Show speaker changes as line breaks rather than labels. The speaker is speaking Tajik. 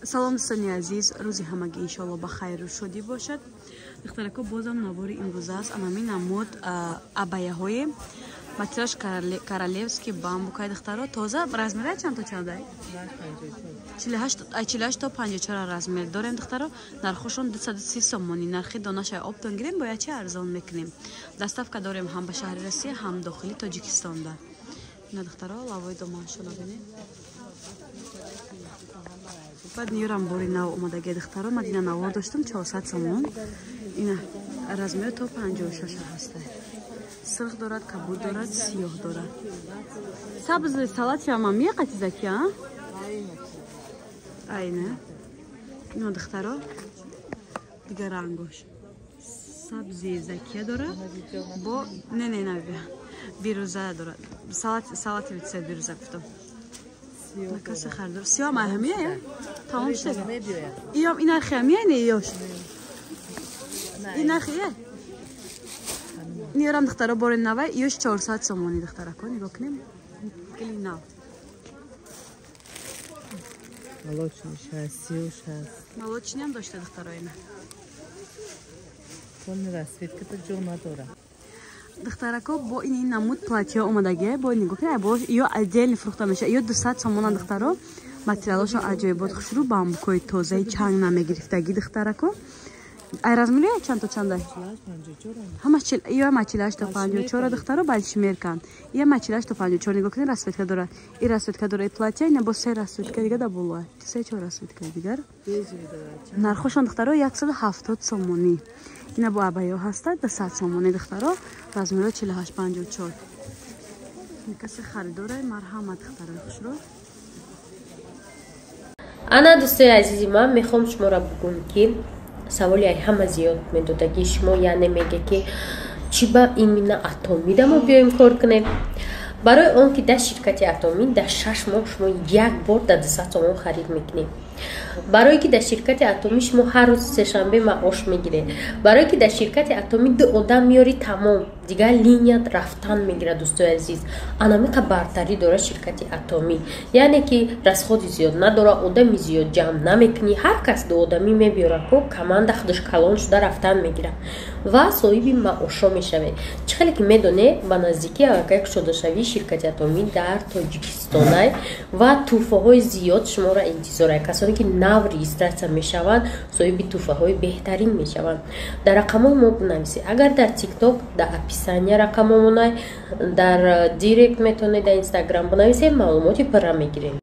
салом дӯстони азиз, рӯзи ҳамагӣ иншоалло ба хайру шодӣ бошад. Духтарако бозам навори имрӯза аст. Анами намуд абаяҳои материалш королевский бамбукай духтаро тоза размера чанд то чандай? 48 то 54 размер дорем духтаро. Нархошон 230 сомонӣ. Нархи донашай обтон гирем бо ячи арзон мекунем. Доставка дорем ҳам ба шаҳри Россия, ҳам дохили Тоҷикистонда. Ина духтаро лавои доманшона бинед. Баъд ниёрам бори нав омадаги духтаро. Ман ина навор доштам 400 сомон. Ина размер то 56 ҳаста. Сирх дорад, кабуд дорад, сиёҳ дорад. Сабзи салати ҳам меқати закия? Айна. Ина духтаро дигар рангош. Сабзи закия дорад. Бо не бирӯза дорад. Салати витсет бирӯза гуфтам. Накаси хардор. Сиёҳ маҳамия? Тамом шуда. Иём ин нархи ҳамия не ёш. Ин нархия? Ниёрам духтаро бори навай ёш 400 сомонӣ духтарако нигоҳ кунем. Кили нав.
Молочниш ҳаст, сиёш ҳаст.
Молочни ҳам дошта духтаро ина.
Тон расветката ҷо надора.
Духтарако бо ин намуд платьё омадагия, бо нигоҳ кунед, бо ё отдельно фурӯхта меша, ё 200 сомон духтаро. Материалошо аҷоибот хушрӯ бамбукои тозаи чанг намегирифтаги духтарако. Ай размери чанд то чандай? Ҳамаш ё 48 то 54 духтаро балшмер кан. Ё 48 то 54 нигоҳ кунед, расветка дорад. Ин расветка дорад платья, ина бо 3 расветка дига да боло. 3-4 расветка дигар. Нархошон духтаро 170 сомонӣ. Ина бо абаё ҳаста 200 сомонӣ духтаро. Размери 48-54. Каси харидорай марҳамат духтаро хушро.
Ана дӯстои азизи ман мехом шуморо бугум ки саволи ҳама зиёд медодаги шумо яъне мега ки чӣ ба имина атомида мо биёем кор кунем. Барои он ки дар ширкати атомид дар 6 моҳ шумо як бор дар 200 сомон харид мекунем. Барои ки дар ширкати атомӣ шумо ҳар рӯз сешанбе маош мегиред. Барои ки дар ширкати атомӣ ду одам миёри тамом дигар линият рафтан мегирад дӯстои азиз. Анамика бартарӣ дора ширкати атомӣ. Яъне ки расходи зиёд надора, одами зиёд ҷамъ намекунӣ. Ҳар кас ду одамӣ мебиёра ко команда худаш калон шуда рафтан мегирад ва соҳиби маошо мешавед. Чӣ хеле ки медоне ба наздикӣ агак шудашавии ширкати атомӣ дар Тоҷикистонай ва туҳфаҳои зиёд шуморо интизорай. Касоне ки нав регистратсия мешаванд, соҳиби туҳфаҳои беҳтарин мешаванд. Дар рақамҳои мо бинависед. Агар дар TikTok дар описания рақамҳомонай, дар директ метавонед дар Instagram бинависед, маълумоти пурра мегирем.